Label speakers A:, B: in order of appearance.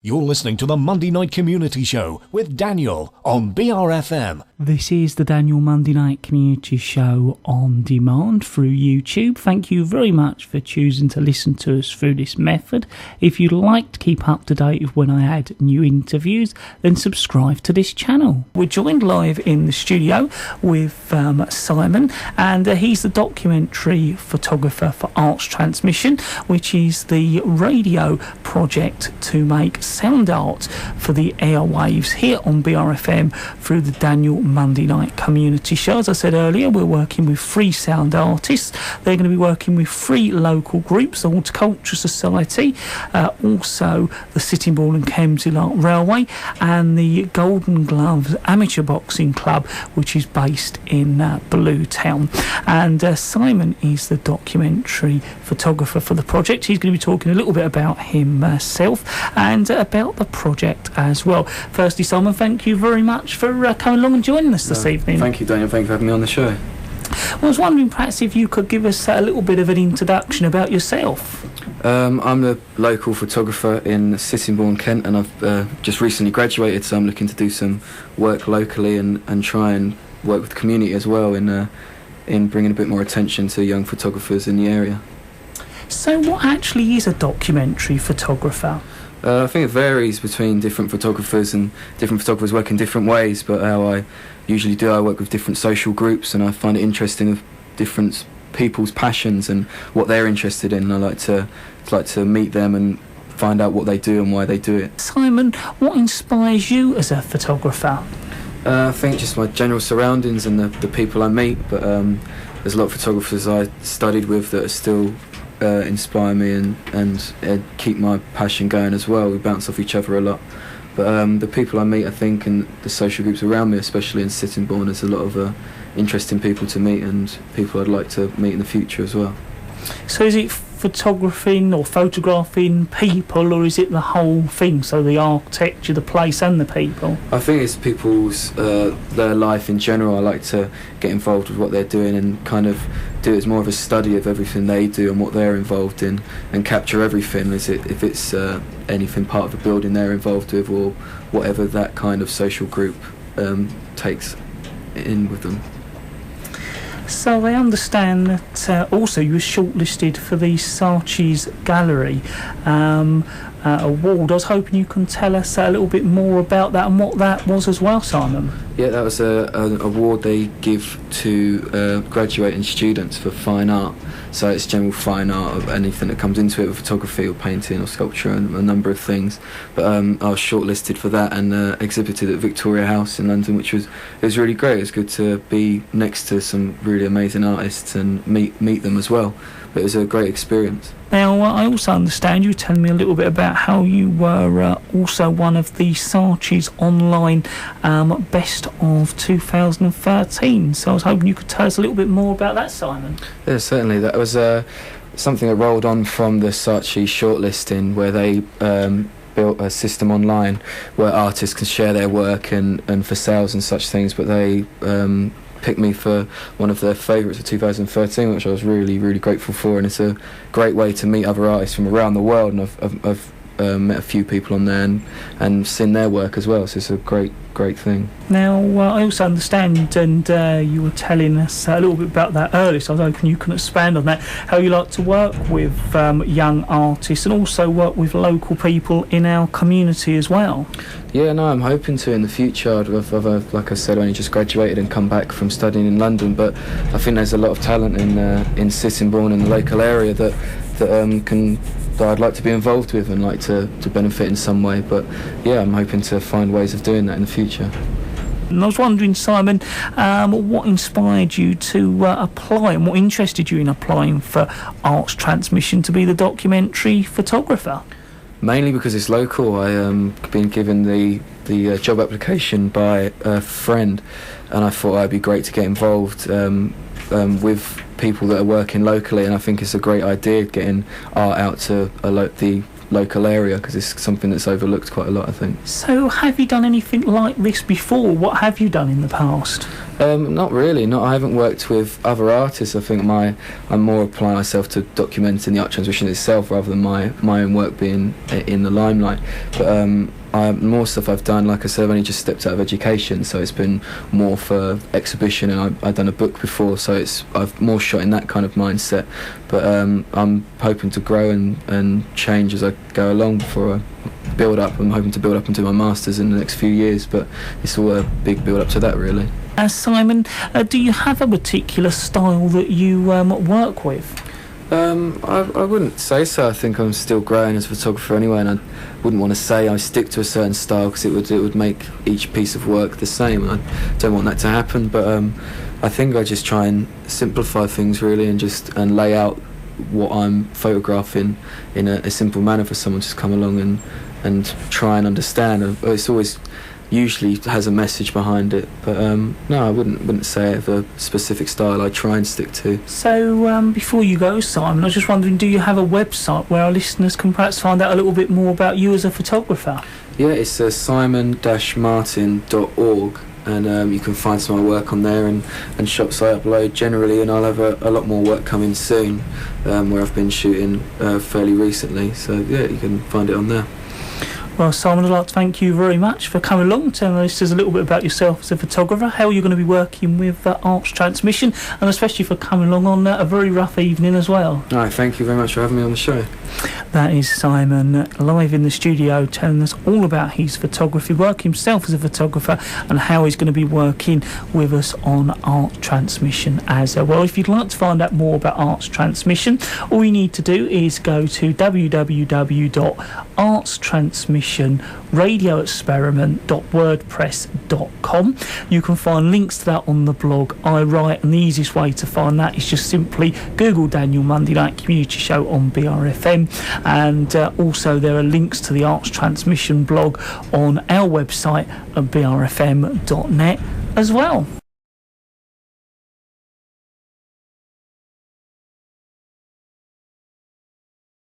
A: You're listening to the Monday Night Community Show with Daniel on BRFM.
B: This is the Daniel Monday Night Community Show on demand through YouTube. Thank you very much for choosing to listen to us through this method. If you'd like to keep up to date with when I add new interviews, then subscribe to this channel. We're joined live in the studio with Simon, and he's the documentary photographer for Arts Transmission, which is the radio project to make sound art for the airwaves here on BRFM through the Daniel Monday Night Community Show. As I said earlier, we're working with 3 sound artists. They're going to be working with 3 local groups: the Horticulture Society, also the Sittingbourne and Kemsey Railway, and the Golden Gloves Amateur Boxing Club, which is based in Bluetown. And Simon is the documentary photographer for the project. He's going to be talking a little bit about himself and about the project as well. Firstly, Simon, thank you very much for coming along and joining us this evening.
C: Thank you, Daniel. Thank you for having me on the show.
B: Well, I was wondering perhaps if you could give us a little bit of an introduction about yourself.
C: I'm a local photographer in Sittingbourne, Kent, and I've just recently graduated, so I'm looking to do some work locally and try and work with the community as well in bringing a bit more attention to young photographers in the area.
B: So what actually is a documentary photographer?
C: I think it varies between different photographers, and different photographers work in different ways, but how I usually do, I work with different social groups, and I find it interesting of different people's passions and what they're interested in. I like to meet them and find out what they do and why they do it.
B: Simon, what inspires you as a photographer?
C: I think just my general surroundings and the people I meet, but there's a lot of photographers I studied with that are still inspire me and keep my passion going as well. We bounce off each other a lot, but the people I meet, I think, and the social groups around me, especially in Sittingbourne, there's a lot of interesting people to meet and people I'd like to meet in the future as well.
B: So is it photographing or photographing people, or is it the whole thing, so the architecture, the place and the people?
C: I think it's people's their life in general. I like to get involved with what they're doing and kind of do it as more of a study of everything they do and what they're involved in, and capture everything, if it's anything part of the building they're involved with, or whatever that kind of social group takes in with them.
B: So I understand that also you were shortlisted for the Saatchi's Gallery award. I was hoping you can tell us a little bit more about that and what that was as well, Simon.
C: Yeah, that was an award they give to graduating students for fine art. So it's general fine art of anything that comes into it, with photography or painting or sculpture and a number of things. But I was shortlisted for that and exhibited at Victoria House in London, which was really great. It was good to be next to some really amazing artists and meet them as well. But it was a great experience.
B: Now, I also understand you were telling me a little bit about how you were also one of the Saatchi's online Best of 2013. So I was hoping you could tell us a little bit more about that, Simon.
C: Yeah, certainly. That was something that rolled on from the Saatchi shortlisting, where they built a system online where artists can share their work and for sales and such things, but they picked me for one of their favourites of 2013, which I was really, really grateful for, and it's a great way to meet other artists from around the world, and I've met a few people on there and seen their work as well, so it's a great thing.
B: Now, I also understand, and you were telling us a little bit about that earlier, so I was hoping you can expand on that, how you like to work with young artists and also work with local people in our community as well.
C: Yeah, no, I'm hoping to in the future. I've like I said, only just graduated and come back from studying in London, but I think there's a lot of talent in Sittingbourne and the local area that I'd like to be involved with and like to benefit in some way. But yeah, I'm hoping to find ways of doing that in the future.
B: And I was wondering, Simon, what inspired you to apply, and what interested you in applying for Arts Transmission to be the documentary photographer?
C: Mainly because it's local. I've been given the job application by a friend, and I thought it'd be great to get involved with people that are working locally, and I think it's a great idea getting art out to the local area, because it's something that's overlooked quite a lot, I think.
B: So have you done anything like this before? What have you done in the past?
C: Not really. I haven't worked with other artists. I think I'm more applying myself to documenting the art transmission itself rather than my own work being in the limelight. But more stuff I've done, like I said, I've only just stepped out of education, so it's been more for exhibition, and I've done a book before, so I've more shot in that kind of mindset. But I'm hoping to grow and change as I go along before I build up. I'm hoping to build up and do my masters in the next few years, but it's all a big build up to that, really.
B: Simon, do you have a particular style that you work with?
C: I wouldn't say so. I think I'm still growing as a photographer anyway, and I wouldn't want to say I stick to a certain style, because it would make each piece of work the same. I don't want that to happen, but I think I just try and simplify things really, and lay out what I'm photographing in a simple manner for someone to just come along and try and understand. It's always usually has a message behind it, but no, I wouldn't say I have a specific style I try and stick to.
B: So before you go, Simon, I was just wondering, do you have a website where our listeners can perhaps find out a little bit more about you as a photographer?
C: Yeah, it's simon-martin.org, and you can find some of my work on there, and shots I upload generally, and I'll have a lot more work coming soon, where I've been shooting fairly recently, so yeah, you can find it on there.
B: Well, Simon, I'd like to thank you very much for coming along, telling us a little bit about yourself as a photographer, how you're going to be working with arts transmission, and especially for coming along on a very rough evening as well.
C: All right, thank you very much for having me on the show.
B: That is Simon live in the studio telling us all about his photography work, himself as a photographer, and how he's going to be working with us on art transmission as well. If you'd like to find out more about arts transmission, all you need to do is go to www.artstransmissionradioexperiment.wordpress.com. You can find links to that on the blog I write, and the easiest way to find that is just simply Google Daniel Monday Night Community Show on BRFM, and also there are links to the Arts Transmission blog on our website at brfm.net as well.